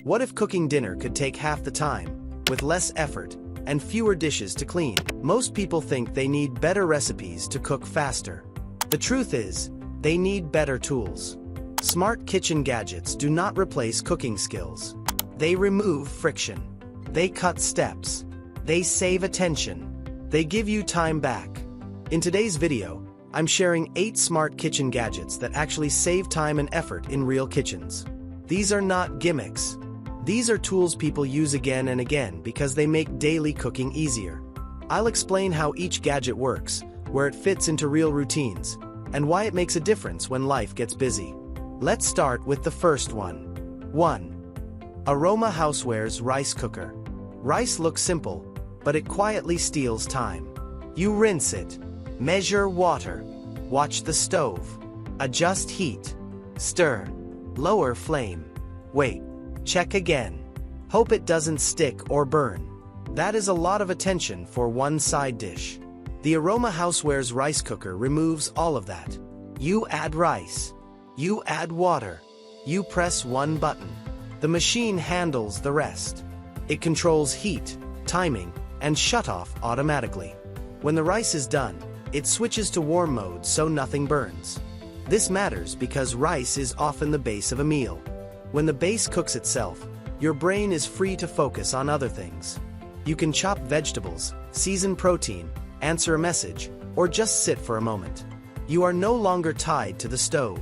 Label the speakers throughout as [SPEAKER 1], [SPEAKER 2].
[SPEAKER 1] What if cooking dinner could take half the time, with less effort, and fewer dishes to clean? Most people think they need better recipes to cook faster. The truth is, they need better tools. Smart kitchen gadgets do not replace cooking skills. They remove friction. They cut steps. They save attention. They give you time back. In today's video, I'm sharing 8 smart kitchen gadgets that actually save time and effort in real kitchens. These are not gimmicks. These are tools people use again and again because they make daily cooking easier. I'll explain how each gadget works, where it fits into real routines, and why it makes a difference when life gets busy. Let's start with the first one. 1. Aroma Housewares Rice Cooker. Rice looks simple, but it quietly steals time. You rinse it, measure water, watch the stove, adjust heat, stir, lower flame, wait, check again, hope it doesn't stick or burn. That is a lot of attention for one side dish. The Aroma Housewares rice cooker removes all of that. You add rice, you add water, you press one button. The machine handles the rest. It controls heat, timing, and shut-off automatically. When the rice is done, it switches to warm mode so nothing burns. This matters because rice is often the base of a meal. When the base cooks itself, your brain is free to focus on other things. You can chop vegetables, season protein, answer a message, or just sit for a moment. You are no longer tied to the stove.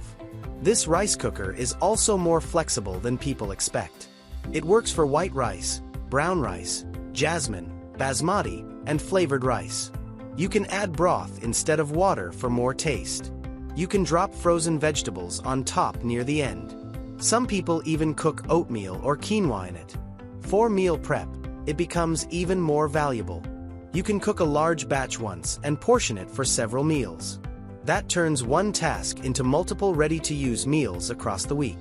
[SPEAKER 1] This rice cooker is also more flexible than people expect. It works for white rice, brown rice, jasmine, basmati, and flavored rice. You can add broth instead of water for more taste. You can drop frozen vegetables on top near the end. Some people even cook oatmeal or quinoa in it. For meal prep, it becomes even more valuable. You can cook a large batch once and portion it for several meals. That turns one task into multiple ready-to-use meals across the week.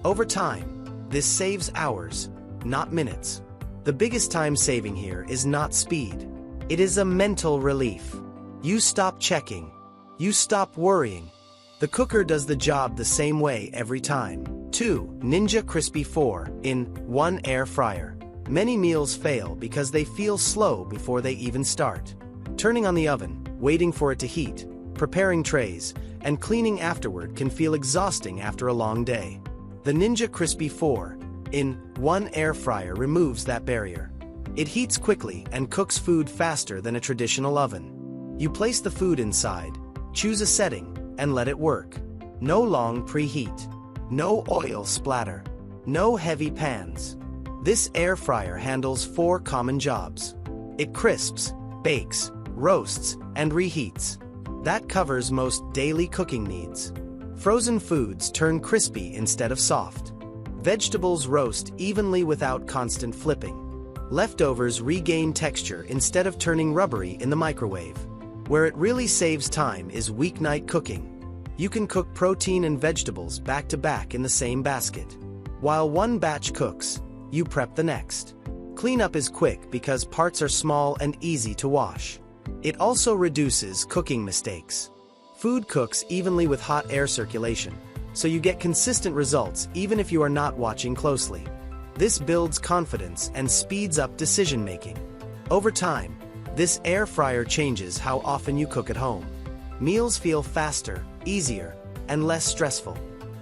[SPEAKER 1] Over time, this saves hours, not minutes. The biggest time saving here is not speed. It is a mental relief. You stop checking. You stop worrying. The cooker does the job the same way every time. 2. Ninja Crispy 4 in 1 air fryer. Many meals fail because they feel slow before they even start. Turning on the oven, waiting for it to heat, preparing trays, and cleaning afterward can feel exhausting after a long day. The Ninja Crispy 4 in 1 air fryer removes that barrier. It heats quickly and cooks food faster than a traditional oven. You place the food inside, choose a setting, and let it work. No long preheat. No oil splatter. No heavy pans. This air fryer handles 4 common jobs. It crisps, bakes, roasts, and reheats. That covers most daily cooking needs. Frozen foods turn crispy instead of soft. Vegetables roast evenly without constant flipping. Leftovers regain texture instead of turning rubbery in the microwave. Where it really saves time is weeknight cooking. You can cook protein and vegetables back to back in the same basket. While one batch cooks, you prep the next. Cleanup is quick because parts are small and easy to wash. It also reduces cooking mistakes. Food cooks evenly with hot air circulation, so you get consistent results even if you are not watching closely. This builds confidence and speeds up decision-making. Over time, this air fryer changes how often you cook at home. Meals feel faster, easier, and less stressful.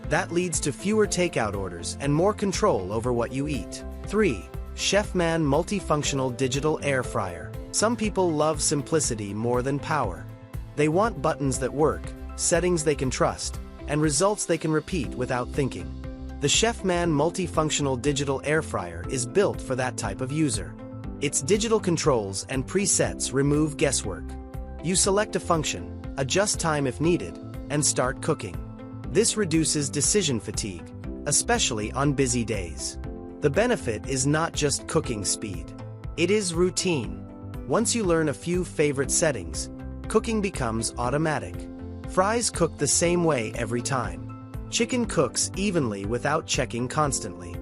[SPEAKER 1] That leads to fewer takeout orders and more control over what you eat. 3. Chefman Multifunctional Digital Air Fryer. Some people love simplicity more than power. They want buttons that work, settings they can trust, and results they can repeat without thinking. The Chefman Multifunctional Digital Air Fryer is built for that type of user. Its digital controls and presets remove guesswork. You select a function, adjust time if needed, and start cooking. This reduces decision fatigue, especially on busy days. The benefit is not just cooking speed. It is routine. Once you learn a few favorite settings, cooking becomes automatic. Fries cook the same way every time. Chicken cooks evenly without checking constantly.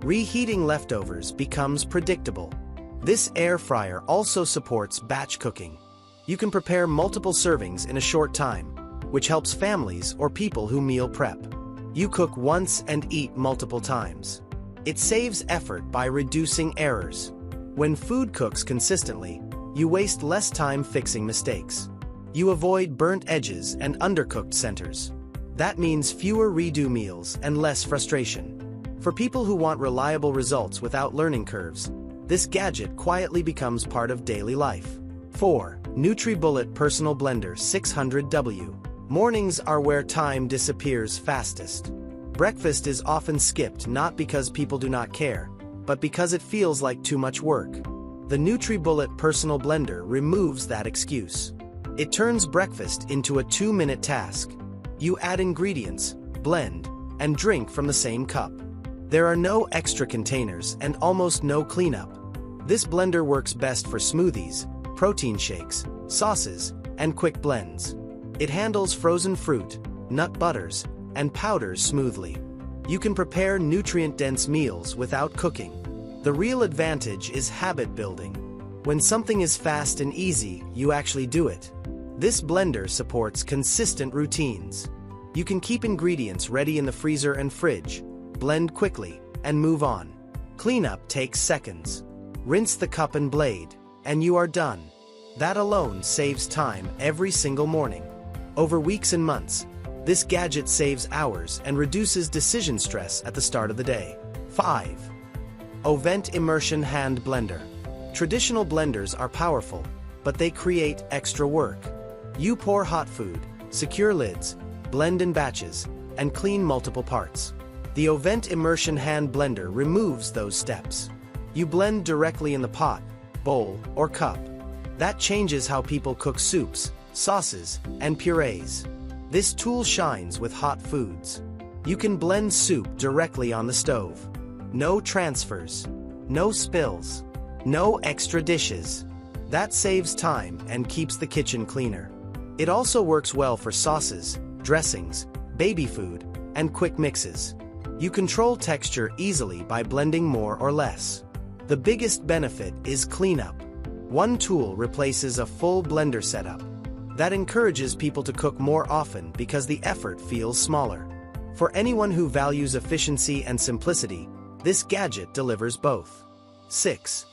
[SPEAKER 1] Reheating leftovers becomes predictable. This air fryer also supports batch cooking. You can prepare multiple servings in a short time, which helps families or people who meal prep. You cook once and eat multiple times. It saves effort by reducing errors. When food cooks consistently, you waste less time fixing mistakes. You avoid burnt edges and undercooked centers. That means fewer redo meals and less frustration. For people who want reliable results without learning curves, this gadget quietly becomes part of daily life. 4. NutriBullet Personal Blender 600W. Mornings are where time disappears fastest. Breakfast is often skipped not because people do not care, but because it feels like too much work. The NutriBullet Personal Blender removes that excuse. It turns breakfast into a 2-minute task. You add ingredients, blend, and drink from the same cup. There are no extra containers and almost no cleanup. This blender works best for smoothies, protein shakes, sauces, and quick blends. It handles frozen fruit, nut butters, and powders smoothly. You can prepare nutrient-dense meals without cooking. The real advantage is habit building. When something is fast and easy, you actually do it. This blender supports consistent routines. You can keep ingredients ready in the freezer and fridge, blend quickly, and move on. Cleanup takes seconds. Rinse the cup and blade, and you are done. That alone saves time every single morning. Over weeks and months, this gadget saves hours and reduces decision stress at the start of the day. 5. Ovent Immersion Hand Blender. Traditional blenders are powerful, but they create extra work. You pour hot food, secure lids, blend in batches, and clean multiple parts. The Ovent Immersion Hand Blender removes those steps. You blend directly in the pot, bowl, or cup. That changes how people cook soups, sauces, and purees. This tool shines with hot foods. You can blend soup directly on the stove. No transfers, no spills, no extra dishes. That saves time and keeps the kitchen cleaner. It also works well for sauces, dressings, baby food, and quick mixes. You control texture easily by blending more or less. The biggest benefit is cleanup. One tool replaces a full blender setup. That encourages people to cook more often because the effort feels smaller. For anyone who values efficiency and simplicity, this gadget delivers both. 6.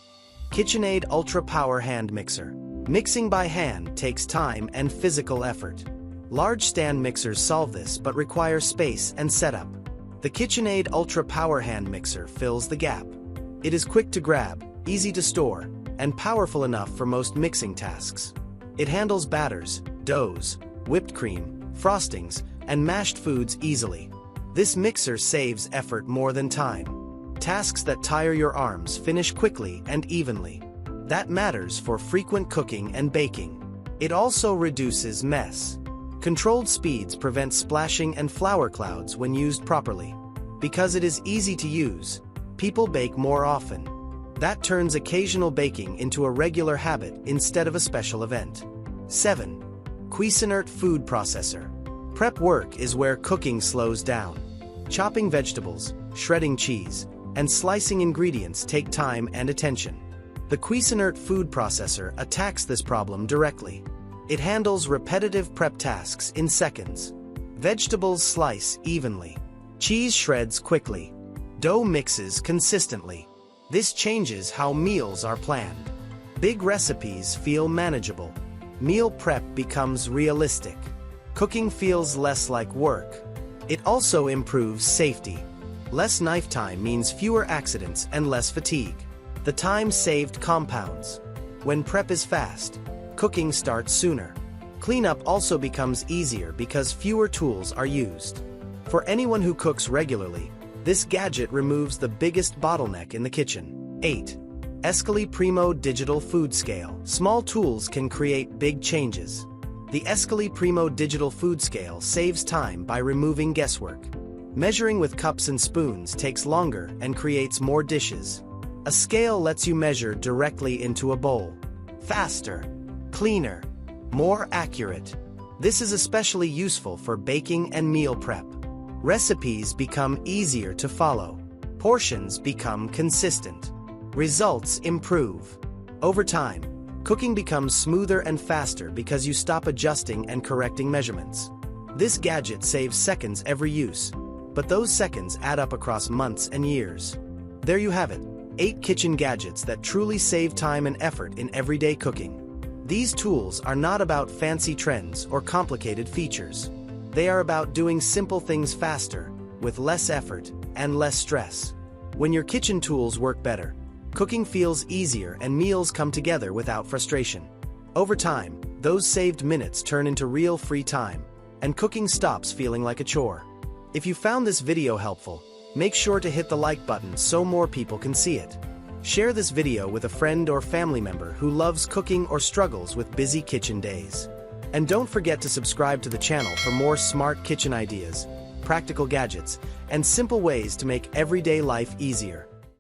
[SPEAKER 1] KitchenAid Ultra Power Hand Mixer. Mixing by hand takes time and physical effort. Large stand mixers solve this but require space and setup. The KitchenAid Ultra Power Hand Mixer fills the gap. It is quick to grab, easy to store, and powerful enough for most mixing tasks. It handles batters, doughs, whipped cream, frostings, and mashed foods easily. This mixer saves effort more than time. Tasks that tire your arms finish quickly and evenly. That matters for frequent cooking and baking. It also reduces mess. Controlled speeds prevent splashing and flour clouds when used properly. Because it is easy to use, people bake more often. That turns occasional baking into a regular habit instead of a special event. 7. Cuisinart Food Processor. Prep work is where cooking slows down. Chopping vegetables, shredding cheese, and slicing ingredients take time and attention. The Cuisinart Food Processor attacks this problem directly. It handles repetitive prep tasks in seconds. Vegetables slice evenly. Cheese shreds quickly. Dough mixes consistently. This changes how meals are planned. Big recipes feel manageable. Meal prep becomes realistic. Cooking feels less like work. It also improves safety. Less knife time means fewer accidents and less fatigue. The time saved compounds. When prep is fast, cooking starts sooner. Cleanup also becomes easier because fewer tools are used. For anyone who cooks regularly, this gadget removes the biggest bottleneck in the kitchen. 8. Escali Primo Digital Food Scale. Small tools can create big changes. The Escali Primo Digital Food Scale saves time by removing guesswork. Measuring with cups and spoons takes longer and creates more dishes. A scale lets you measure directly into a bowl. Faster, cleaner, more accurate. This is especially useful for baking and meal prep. Recipes become easier to follow. Portions become consistent. Results improve. Over time, cooking becomes smoother and faster because you stop adjusting and correcting measurements. This gadget saves seconds every use, but those seconds add up across months and years. There you have it, 8 kitchen gadgets that truly save time and effort in everyday cooking. These tools are not about fancy trends or complicated features. They are about doing simple things faster, with less effort and less stress. When your kitchen tools work better, cooking feels easier and meals come together without frustration. Over time, those saved minutes turn into real free time, and cooking stops feeling like a chore. If you found this video helpful, make sure to hit the like button so more people can see it. Share this video with a friend or family member who loves cooking or struggles with busy kitchen days. And don't forget to subscribe to the channel for more smart kitchen ideas, practical gadgets, and simple ways to make everyday life easier.